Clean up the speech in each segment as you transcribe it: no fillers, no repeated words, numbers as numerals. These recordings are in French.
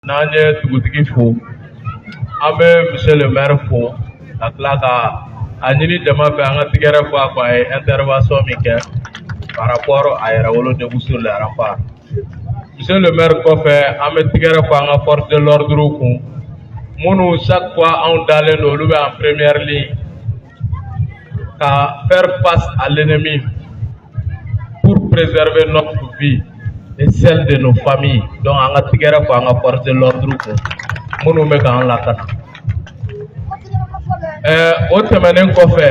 Nanye dugutigi fo an bɛ monsieur le maire fo ka tila ka a ɲini jama fɛ an ka tigɛrɛ fɔ a kɔ a ye intervention min kɛ par rapport à yɛrɛ wolonugu sur les remparts. Monsieur le maire kɔfɛ an bɛ tigɛrɛ fɔ an ka force de l'ordre kun minnu chaque fois anw dalen don olu bɛ en première ligne ka faire face à l'ennemi pour préserver notre vie et celle de nos familles. Donc an ka tigɛrɛ fɔ an ka force de l'ordre kun minnu bɛ k'an lakana. O tɛmɛnen kɔfɛ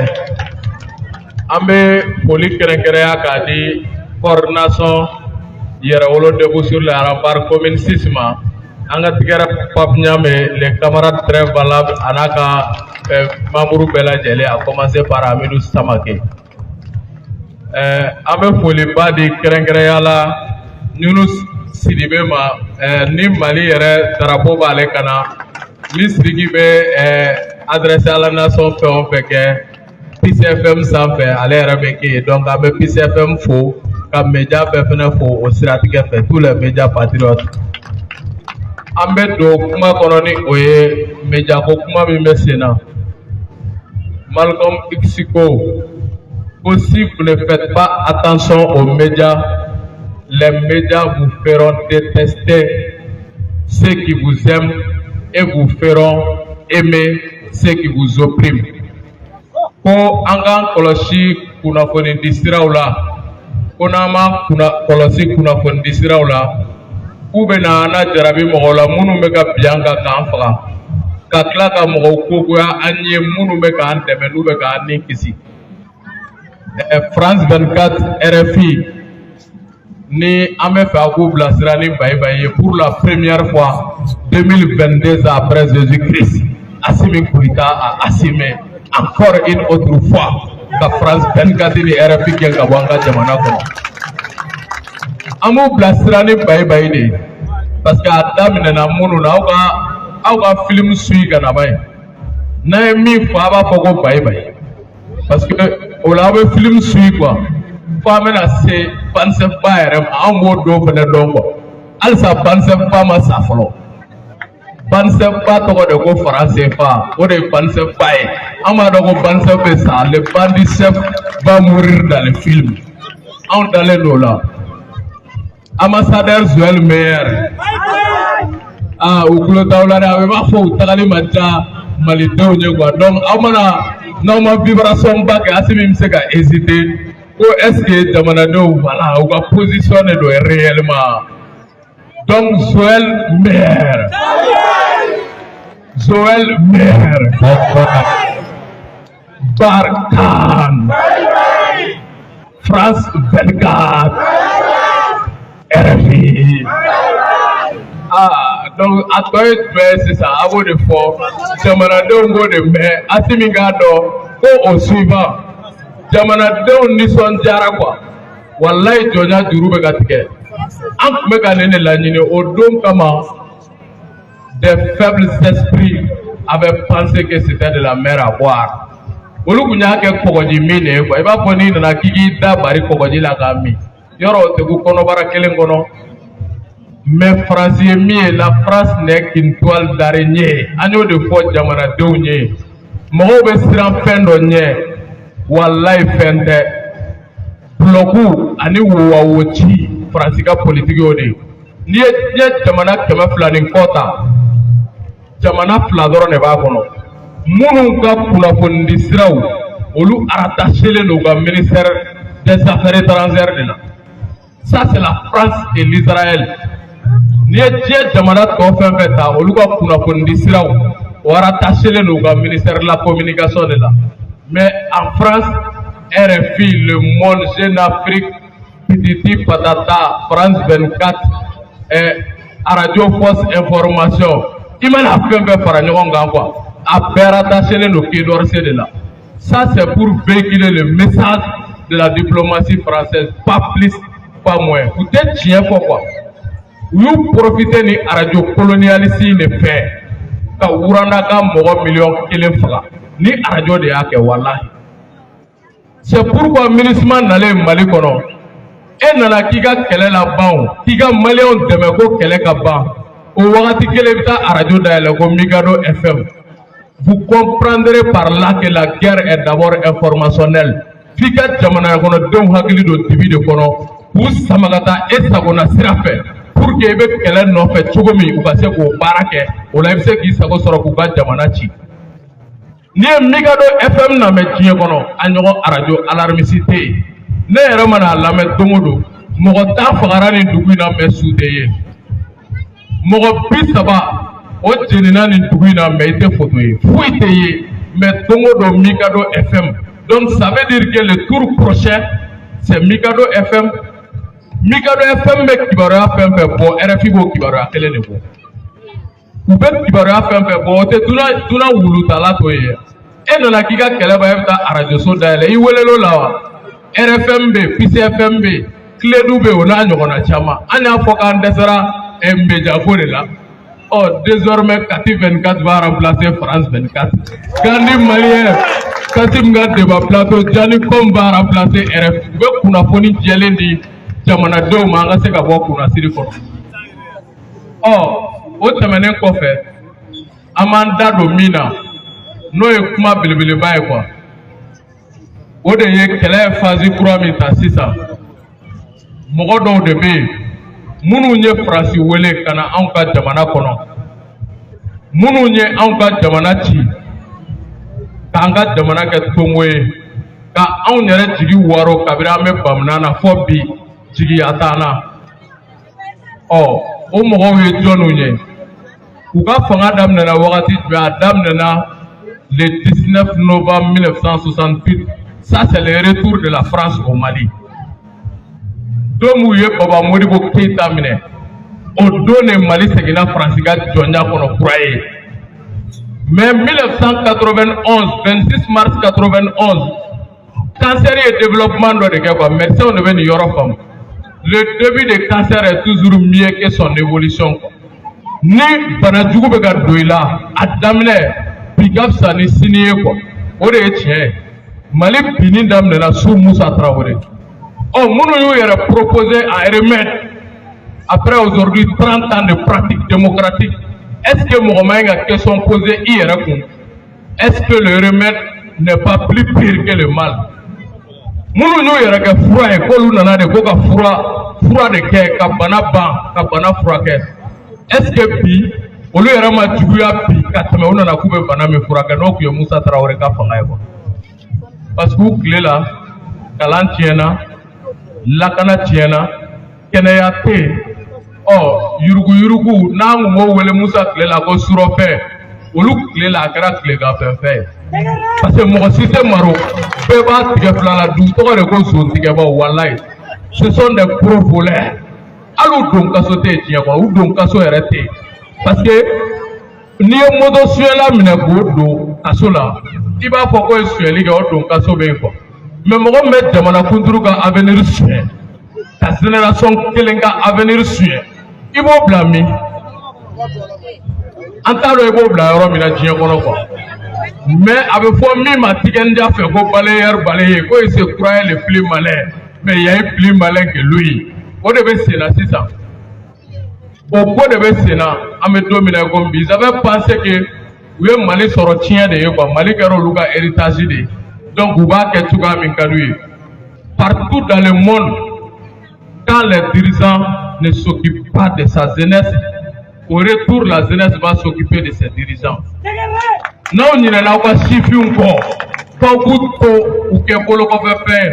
an bɛ foli kɛrɛnkɛrɛnya k'a di coordination Yɛrɛwolo sur les remparts commune 6 ma an ka tigɛrɛ Pape Ɲame les camarades très valables a n'a ka membre bɛɛ lajɛlen a commencer par Amidou Samake. An bɛ foliba di kɛrɛnkɛrɛnya la Yunus Sidibe ma ni Mali yɛrɛ drapeau b'ale kana ni Sidiki bɛ adressé à la nation fɛn o fɛn kɛ Peace FM sanfɛ ale yɛrɛ bɛ kɛ yen donc an bɛ Peace FM fo ka média bɛɛ fɛnɛ fo o siratigɛ fɛ tous les médias patriotes. An bɛ don kuma kɔnɔ ni o ye média ko kuma min bɛ sen na. Malcolm X ko si vous ne faites pas attention aux médias, les médias vous feront détester ceux qui vous aiment et vous feront aimer ceux qui vous oppriment. Ko an k'an kɔlɔsi kunnafoni di siraw la, ko n'an ma kɔlɔsi kunnafoni di siraw la, k'u bɛ na an jarabi mɔgɔw la minnu bɛ ka bin an kan k'an faga, ka tila ka mɔgɔw kogoya an ye minnu bɛ k'an dɛmɛ n'u bɛ k'an ni kisi. France 24 RFI ni an bɛ fɛ a k'u bilasira ni bayibayi ye pour la première fois 2022 ans après Jésus-Christ. Assimi Goïta a assumé encore une autre fois que France 24 ni RFI kɛ ka bɔ an ka jamana kɔnɔ. An b'u bilasira ni bayibayi de parce que a daminɛna minnu na aw ka film suit ka na ba ye. N'an ye min fɔ a b'a fɔ ko bayibayi parce que o la aw bɛ film suit quoi fo an bɛna se Pansef ba yɛrɛ ma an b'o don fɛnɛ dɔn quoi halisa Pansef ba ma sa fɔlɔ. Pansef ba tɔgɔ de ko français fa o de ye Pansef ba ye an b'a dɔn ko Pansef bɛ sa le bandit chef va mourir dans le film anw dalen don o la. Ambassadeur Joël Meyer u tulo t'aw la dɛ a b'a fɔ u tagali man ca malidenw ye quoi donc aw mana n'aw ma vibration ba kɛ Assimi bɛ se ka hésiter ko est-ce que jamanadenw voilà u ka position de don réellement. Donc Joël Meyer Barkhane France 24 RFI donc a tɔ ye jumɛn ye sisan a b'o de fɔ jamanadenw b'o de mɛn Assimi k'a dɔn ko au suivant jamanadenw nisɔndiyara quoi walayi jɔnya juru bɛ ka tigɛ an tun bɛ ka nin de laɲini o don kama des faibles esprits avaient pensé que c'était de la mer à boire. Olu kun y'a kɛ kɔgɔji min de ye quoi i b'a fɔ n'i nana k'i k'i da bari kɔgɔji la k'a min yɔrɔ o tɛ ko kɔnɔbara kelen kɔnɔ. Mais France ye min ye la France n'est qu'une toile d'araignée an y'o de fɔ jamanadenw ye mɔgɔw bɛ siran fɛn dɔ ɲɛ walayi fɛn tɛ bulɔku ani wowawoci France ka politique y'o de ye n'i ye jamana 200 ni kɔ ta jamana 2 dɔrɔn de b'a kɔnɔ minnu ka kunnafoni di siraw olu rattachelen don u ka ministère des affaires étrangères de la. Ça c'est la France et l'Israël. N'i ye diɲɛ jamana tɔ fɛn fɛn ta olu ka kunnafoni di siraw o rattachelen don u ka ministère de la communication de la. Mais en France RFI, Le Monde, Jeune Afrique, Pititi Patata, France 24 Radio Force Information i mana fɛn fɛn fara ɲɔgɔn kan quoi a bɛɛ rattachelen don Quai d'Orsay de la. Ça c'est pour véhiculer le message de la diplomatie française, pas plus pas moins. U tɛ tiɲɛ fɔ quoi u y'u profiter ni radio colonialiste de fɛ ka Wurana ka mɔgɔ miliyɔn 1 faga ni radio de y'a kɛ walahi. C'est pourquoi MINUSMA nalen Mali kɔnɔ e nana k'i ka kɛlɛ la ban k'i ka maliyɛnw dɛmɛ ko kɛlɛ ka ban au wakati kelen bita radio dayɛlɛ ko Migado FM. Vous comprendrez par là que la guerre est d'abord informationnelle. Fika jamana kono denw hakili do dibi de kɔnɔ k'u sama ka taa e sagona sira fɛ pour que i bɛ kɛlɛ nɔfɛ cogo min u ka se k'o baara kɛ o la i bɛ se k'i sago sɔrɔ k'u ka jamana ci. N'i ye Migado FM lamɛn diɲɛ kɔnɔ a ɲɔgɔn radio alarmiste tɛ yen. Ne yɛrɛ mana a lamɛn don o don mɔgɔ tan fagara nin dugu in na mɛ su tɛ ye. Mɔgɔ 30 o jenina nin dugu in na mɛ i tɛ photo ye foyi tɛ ye mɛ don o don Migado FM. Donc ça veut dire que le tour prochain c'est Migado FM. Migado FM bɛ kibaruya fɛn fɛn bɔ RFI b'o kibaruya kelen de bɔ. U bɛ kibaruya fɛn fɛn bɔ o tɛ dunan wulutala to ye. E nana k'i ka kɛlɛ bɔ e bɛ taa radio so dayɛlɛ i welelo la wa? RFM bɛ Pis FM bɛ Kiledu bɛ o n'a ɲɔgɔnna caman. An y'a fɔ k'an dɛsɛra média ko de la. Désormais Kati 24 va remplacer France 24. Gandhi Malien, Kasim ka débat plateau, Jani Kom va remplacer RF. U bɛ kunnafoni jɛlen di jamanadenw ma an ka se ka bɔ kunnasiri kɔnɔ. O tɛmɛnen kɔfɛ an m'an da don min na n'o ye kuma belebeleba ye quoi. O de ye kɛlɛ phase kura min ta sisan. Mɔgɔ dɔw de bɛ yen minnu ye Faransi wele ka na anw ka jamana kɔnɔ, minnu ye anw ka jamana ci k'an ka jamana kɛ tongo ye ka anw yɛrɛ jigi waro kabini an bɛ bamanan na fɔ bi jigiya t'an na. O mɔgɔw ye jɔnw ye? U ka fanga daminɛna wagati jumɛn? A daminɛna le 19 novembre 1968. Ça c'est le retour de la France au Mali. Don m'u ye Baba Modibo Keïta minɛ o don de Mali seginna Faransi ka jɔnya kɔnɔ kura ye. Mais 1991 26 mars 91 cancer et développement dɔ de kɛ quoi. Médecins de bɛ nin yɔrɔ faamu. Le début de cancer est toujours mieux que son évolution. Ni bana jugu bɛ ka don i la a daminɛ bi ka fisa ni sini ye quoi. O de ye tiɲɛ ye. Mali binni daminɛna su Musa Traoré. Minnu y'u yɛrɛ proposé à remettre après aujourd'hui 30 ans de pratique démocratique. Est-ce que mɔgɔ ma ka question posée i yɛrɛ kun? Est-ce que le remède n'est pas plus pire que le mal? Minnu y'u yɛrɛ kɛ fura ye k'olu nana de ko ka fura de kɛ ka bana ban ka bana furakɛ. Est-ce que bi olu yɛrɛ ma juguya bi ka tɛmɛ u nana k'u bɛ bana min furakɛ n'o tun ye Musa Traoré ka fanga ye quoi. Parce que u tile la kalan tiɲɛna, lakana tiɲɛna, kɛnɛya tɛ yen. Yuruguyurugu n'an tun b'o wele Musa tile la ko surɔfɛ, olu tile la a kɛra tileganfɛnfɛn ye. Parce que mɔgɔ si tɛ maro, bɛɛ b'a tigɛ fila la, dugu tɔgɔ de ko zontigɛbaw walayi. Ce sont des gros voleurs. Hali u don kaso tɛ yen diɲɛ kɔnɔ, u don kaso yɛrɛ tɛ yen. Parce que n'i ye moto suyɛla minɛ k'o don kaso la, i b'a fɔ ko ye suyɛli kɛ o don kaso bɛ yen quoi. Mais mɔgɔ min bɛ jamana kunturu ka avenir suyɛ, ka génération kelen ka avenir suyɛ, i b'o bila min? An t'a dɔn i b'o bila yɔrɔ min na diɲɛ kɔnɔ quoi. Mais a bɛ fɔ min ma tigɛndiya fɛ ko balayeur balayer, ko il se croyait le plus malin, mais il y a un plus malin que lui. O de bɛ sen na sisan. O ko de bɛ sen na an bɛ don min na comme bi. Ils avaient pensé que u ye Mali sɔrɔ tiɲɛ de ye quoi. Mali kɛra olu ka héritage de ye. Donc u b'a kɛ cogoya min ka d'u ye. Partout dans le monde, quand les dirigeants ne s'occupent pas de sa jeunesse, au retour la jeunesse va s'occuper de ses dirigeants. N'aw ɲinɛna aw ka sifinw kɔ f'aw k'u to u kɛ bolokɔfɛ fɛn ye.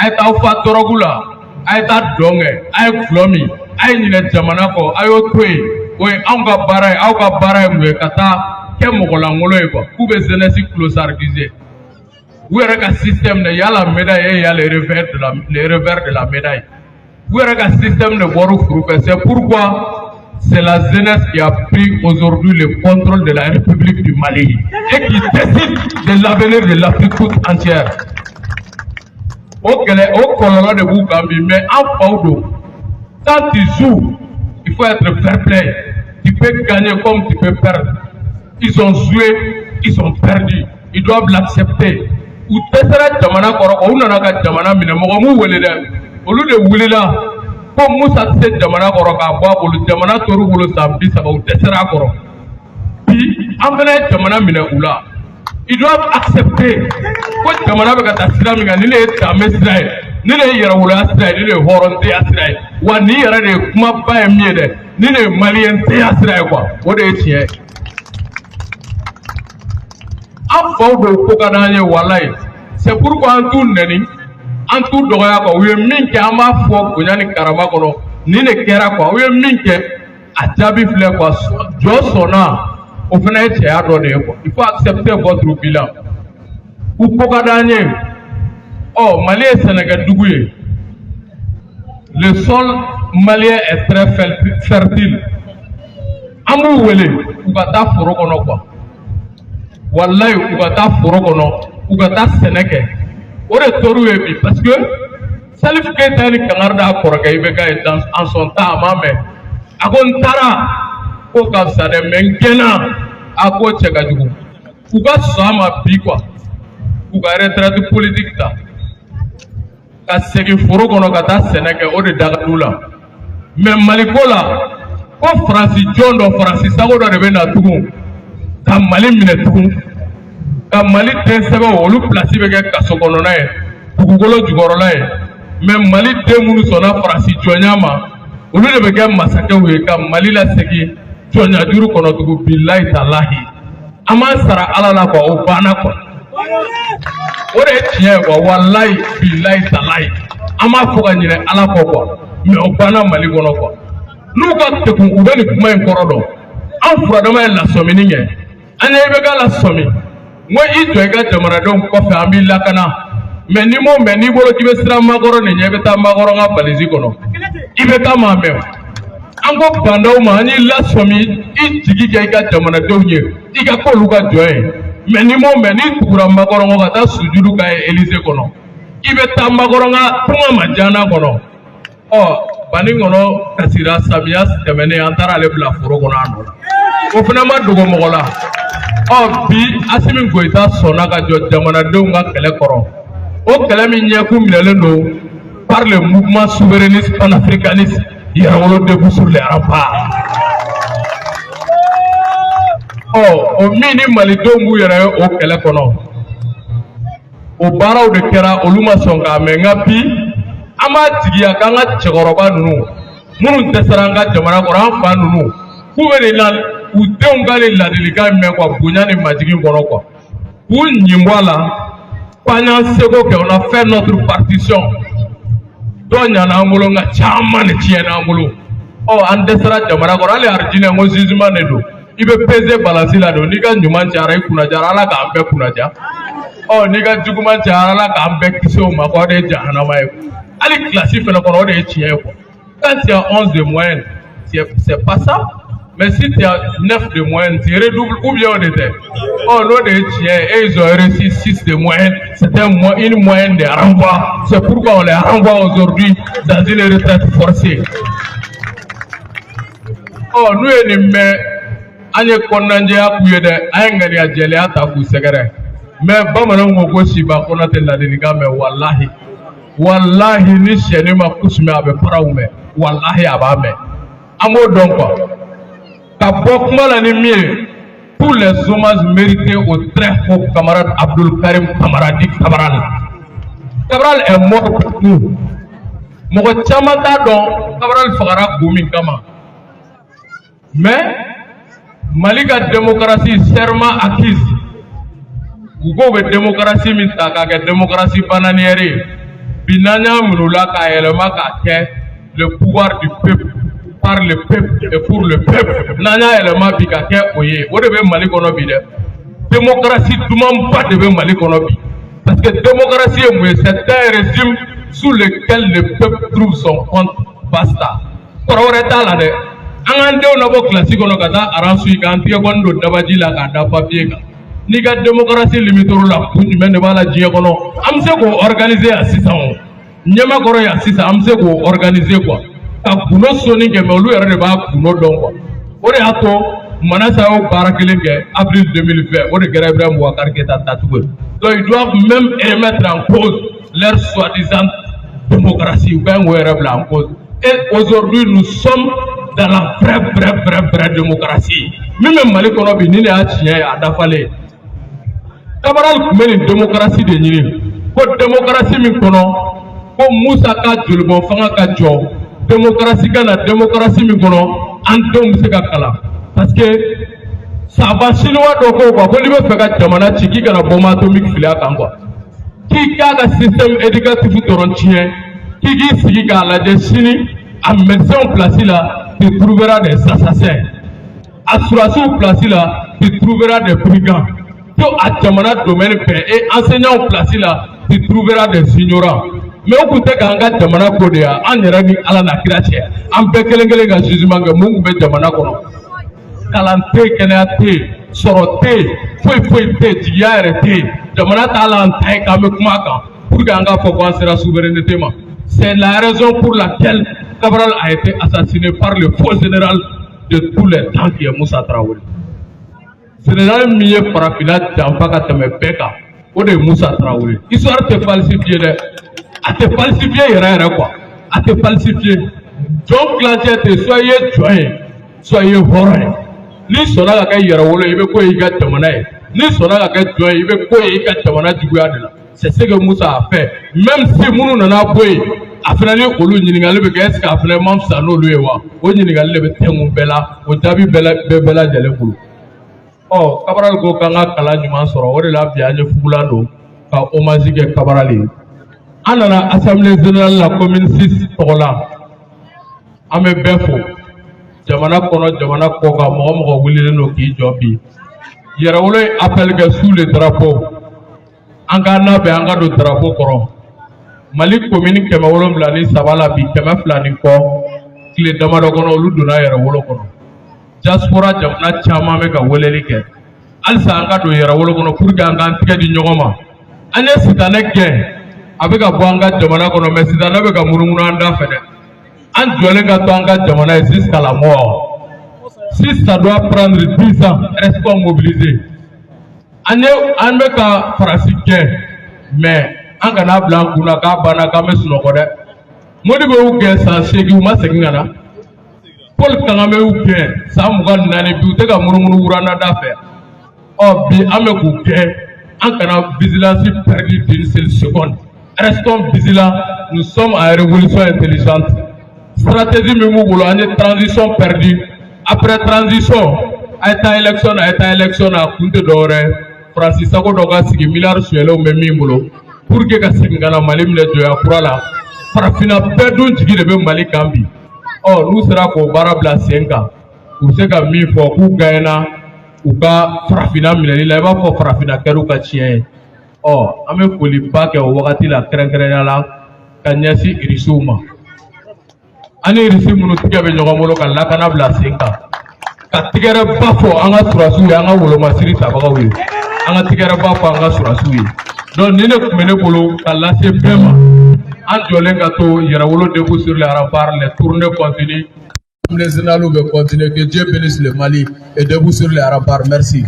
A ye t'aw fa dɔrɔgu la, a ye taa dɔn kɛ, a ye gulɔ min, a ye ɲinɛ jamana kɔ, a y'o to yen. O ye anw ka baara ye, aw ka baara ye mun ye? Ka taa kɛ mɔgɔlankolon ye quoi. K'u bɛ jeunesse closardiser. U yɛrɛ ka système de, il y a la médaille et il y a le revers de la médaille. U yɛrɛ ka système de bɔra furu fɛ. C'est pourquoi c'est la jeunesse qui a pris aujourd'hui le contrôle de la République du Mali et qui décide de l'avenir de l'Afrique toute entière. Au Colorado de Bougambi, mais en Paudo, quand tu joues, il faut être fair play. Tu peux gagner comme tu peux perdre. Ils ont joué, ils ont perdu. Ils doivent l'accepter. Ou t'essayes jamana koro, ou nana ka jamana mine, mogo mu wele de, olu de wele la, ko Musa tɛ se jamana kɔrɔ k'a bɔ a bolo jamana tor'u bolo san 30 u dɛsɛra a kɔrɔ bi an fana ye jamana minɛ u la ils doivent accepter ko jamana bɛ ka taa sira min kan ni ne ye danbe sira ye ni ne ye yɛrɛwoloya sira ye ni ne ye hɔrɔntanya sira ye wa nin yɛrɛ de ye kumaba ye min ye dɛ ni ne ye maliyɛntanya sira ye quoi o de ye tiɲɛ ye an faw dɔw ko ka d'an ye walayi c'est pourquoi an t'u nɛni an t'u dɔgɔya quoi u ye min kɛ an b'a fɔ bonya ni karama kɔnɔ nin de kɛra quoi u ye min kɛ a jaabi filɛ quoi jɔ sɔnna o fana ye cɛya dɔ de ye quoi il faut accepter votre bilan u ko ka d'an ye Mali est Sénégal-Dougou. Le sol malien est très fertile. Amou wele, ou gata foro kono quoi. Wallahi ou gata foro kono, ou gata Sénégal. Ore toru ebi parce que Salif Keita ni kangarda koroka ibeka est en son temps amame. Akon tara ko kapsade menkena ako chekajugu. Ou ga sama bi quoi. Ou ga retraite politique ta. Ka segin foro kɔnɔ ka taa sɛnɛ kɛ o de dagad'u la mais Mali ko la ko Faransi jɔn dɔ Faransi sago dɔ de bɛ na tugun ka Mali minɛ tugun ka Mali den sɛbɛn olu pilasi bɛ kɛ kaso kɔnɔna ye dugukolo jukɔrɔla ye mais Mali den minnu sɔnna Faransi jɔnya ma olu de bɛ kɛ masakɛw ye ka Mali lasegin jɔnya juru kɔnɔ tugun bilahi talahi an m'an sara Ala la quoi o banna quoi. O de ye tiɲɛ ye quoi walayi bilayi talayi an b'a fɔ ka ɲinɛ Ala kɔ quoi mais o banna Mali kɔnɔ quoi n'u ka degun u bɛ nin kuma in kɔrɔ dɔn an furadama ye lasɔmini kɛ an ye IBK lasɔmi n ko i jɔ i ka jamanadenw kɔfɛ an b'i lakana mais n'i m'o mɛn n'i bolo k'i bɛ siran Makɔrɔ nin ɲɛ i bɛ taa Makɔrɔ ka balisi kɔnɔ IBK m'a mɛn an ko bandaw ma an y'i lasɔmi i jigi kɛ i ka jamanadenw ye i ka k'olu ka jɔn ye. Mais ni mo mɛ ni tugura Makɔrɔ ka taa sujudu k'a ye Élysée kɔnɔ i bɛ taa Makɔrɔ kuma ma jana kɔnɔ bani kɔnɔ kasira samiya tɛmɛnen an taara ale bila foro kɔnɔ a nɔ la o fana ma dogo mɔgɔ la bi Asimi Goïta sɔnna ka jɔ jamanadenw ka kɛlɛ kɔrɔ o kɛlɛ min ɲɛkun minɛlen don par le mouvement souverainiste panafricaniste yɛrɛwolo debout sur les remparts. O min ni Malidenw b'u yɛrɛ ye o kɛlɛ kɔnɔ o baaraw de kɛra olu ma sɔn k'a mɛn nka bi an b'a jigiya k'an ka cɛkɔrɔba ninnu minnu dɛsɛra an ka jamana kɔrɔ an fa ninnu k'u bɛ nin la u denw ka nin ladilikan mɛn quoi bonya ni majigin kɔnɔ quoi k'u ɲin bɔ a la k'an y'an seko kɛ on a fait notre partition dɔ ɲana an bolo nka caman de tiɲɛna an bolo an dɛsɛra jamana kɔrɔ hali arijinɛ n ko jugement de don. I bɛ peser balance la don n'i ka ɲuman cayara i kunnajara Ala k'an bɛɛ kunnaja n'i ka juguman cayara Ala k'an bɛɛ kisi o ma o de ye jahanama ye hali kilasi fana kɔnɔ o de ye tiɲɛ ye quoi quand tu as 11 de moyenne c'est pas ça mais si tu as 9 de moyenne tu redoubles ou bien o de tɛ n'o de ye tiɲɛ ye et ils ont réussi 6 de moyenne c'était une moyenne de renvoi c'est pourquoi on les renvoie aujourd'hui dans une retraite forcée n'u ye nin mɛn an ye kɔnɔnajɛya k'u ye dɛ an ye ŋaniya jɛlenya ta k'u sɛgɛrɛ mais bamananw ko ko siba kɔnɔ tɛ ladilikan mɛn walahi ni sɛni ma kusumɛ a bɛ paraw mɛn walahi a b'a mɛn an b'o dɔn quoi ka bɔ kuma la ni min ye tous les hommages mérités au très haut camarade Abdul Karim Camarade Cabral est mort pour nous mɔgɔ caman t'a dɔn Cabral fagara kun min kama mais Mali ka démocratie serment acquise u ko bɛ démocratie min ta k'a kɛ démocratie bananière ye bi n'an y'a minɛ la k'a yɛlɛma k'a kɛ le pouvoir du peuple par le peuple et pour le peuple n'an y'a yɛlɛma bi ka kɛ o ye o de bɛ Mali kɔnɔ bi dɛ démocratie dumanba de bɛ Mali kɔnɔ bi parce que démocratie ye mun ye c'est un régime sous lequel le peuple trouve son compte basta kɔrɔ wɛrɛ t'a la dɛ. An k'an denw nabɔ kilasi kɔnɔ ka taa aran su k'an tigɛ kɔni don dabaji la k'a da papiye kan n'i ka démocratie limitoro la kun jumɛn de b'a la diɲɛ kɔnɔ an bɛ se k'o organiser yan sisan o ɲɛmakɔrɔ yan sisan an bɛ se k'o organiser quoi ka gundo soni kɛ mais olu yɛrɛ de b'a gundo dɔn quoi o de y'a to Manasa y'o baara kelen kɛ avril 2020 o de kɛra Ibrahim Boubacar Keïta tacogo ye donc ils doivent même remettre en cause leur soi-disant démocratie u ka ɲi k'o yɛrɛ bila en cause Et aujourd'hui, nous sommes dans la vraie démocratie. Même Mali kono bi ni a tiɲɛ a dafalen. Camarade kun bɛ nin démocratie de ɲini. Ko démocratie min kɔnɔ ko Musa ka jolibɔn fanga ka jɔ. Démocratie ka na démocratie min kɔnɔ an denw bɛ se ka kalan. Parce que saba chinois dɔ ko quoi ko n'i bɛ fɛ ka jamana ci k'i kana bombe atomique fili a kan quoi. K'i k'a ka système éducatif dɔrɔn tiɲɛ. K'i k'i sigi k'a lajɛ sini a médecin place là tu trouveras des assassins. A surasiw place là tu trouveras des brigands. To a jamana domaine bɛɛ et enseignants place là tu trouveras des ignorants. Mais o kun tɛ k'an ka jamana ko de ya an yɛrɛ ni Ala na kira cɛ an bɛɛ kelen ka jugement kɛ mun kun bɛ jamana kɔnɔ. Kalan tɛ yen, kɛnɛya tɛ yen, sɔrɔ tɛ yen, foyi tɛ yen, jigiya yɛrɛ tɛ yen. Jamana t'a la an ta ye k'an bɛ kuma a kan pour que an k'a fɔ k'an sera souveraineté ma. C'est la raison pour laquelle Cabral a été assassiné par le faux général de tous les temps qui est Moussa Traoré. Général min ye farafina janfa ka tɛmɛ bɛɛ kan o de ye Moussa Traoré. Histoire tɛ falsifié dɛ, a tɛ falsifié yɛrɛ quoi, a tɛ falsifié. Jɔn kilancɛ tɛ soit i ye jɔn ye, soit i ye hɔrɔn ye. N'i sɔnna ka kɛ yɛrɛwolo ye i bɛ ko ye i ka jamana ye, n'i sɔnna ka kɛ jɔn ye i bɛ ko ye i ka jamana juguya de la. C'est ce que Moussa a fait. Même si minnu nana bɔ yen a fana ni olu ɲininkali bɛ kɛ est ce que a fana man fisa n'olu ye wa? O ɲininkali de bɛ tɛnku bɛɛ la, o jaabi bɛɛ lajɛlen bolo. Cabral ko k'an ka kalan ɲuman sɔrɔ, o de la bi an ye fugulan don ka hommage kɛ Cabral ye. An nana assemblée générale la commune 6 tɔgɔ la, an bɛ bɛɛ fo. Jamana kɔnɔ jamana kɔ kan mɔgɔ wulilen don k'i jɔ bi. Yɛrɛwolo ye appel kɛ sous le drapeau. An k'an labɛn an ka don drapeau kɔrɔ. Mali commune 773 la bi 200 ni kɔ tile damadɔ kɔnɔ olu donna yɛrɛwolo kɔnɔ. Diaspora jamana caman bɛ ka weleli kɛ. Halisa an ka don yɛrɛwolo kɔnɔ pour que an k'an tigɛ di ɲɔgɔn ma. An ye sitanɛ gɛn a bɛ ka bɔ an ka jamana kɔnɔ mais sitanɛ bɛ ka munumunu an da fɛ dɛ. An jɔlen ka to an ka jamana ye jusqu'à la mort. Si ça doit prendre 10 ans, restons mobilisés. An bɛ ka farasi gɛn mais an kana bila an kunna k'a banna k'an bɛ sunɔgɔ dɛ. Modibo y'u gɛn san 8 u ma segin ka na. Paul Kagame y'u gɛn san 24 bi u tɛ ka munumunu wuranda da fɛ. Bi an bɛ k'u gɛn an kana vigilance perdue d'une seule seconde. Restons vigilants, nous sommes en révolution intelligente. Stratégie min b'u bolo an ye transition perdue. Après transition a ye taa élection na a kun tɛ dɔwɛrɛ Francis Sago dɔ ka sigi miliyari suyɛlenw bɛ min bolo pour que ka segin ka na Mali minɛ jɔya kura la. Farafina bɛɛ dun jigi de bɛ Mali kan bi. N'u sera k'o baara bila sen kan u bɛ se ka min fɔ k'u gagné u ka farafina minɛli la i b'a fɔ farafina kɛra u ka tiɲɛ ye. An bɛ foliba kɛ o wagati la kɛrɛnkɛrɛnnenya la ka ɲɛsin irisiw ma. An ni irisi minnu tigɛ bɛ ɲɔgɔn bolo ka lakana bila sen kan ka tigɛrɛba fɔ an ka surasiw ye an ka wolomasiri tabagaw ye an ka tigɛrɛba fɔ an ka surasiw ye. Donc ni ne tun bɛ ne bolo ka lase bɛɛ ma an jɔlen ka to yɛrɛwolo debout sur les remparts, les tournées continuent, les généraux vont continuer. Que Dieu bénisse le Mali et debout sur les remparts. Merci.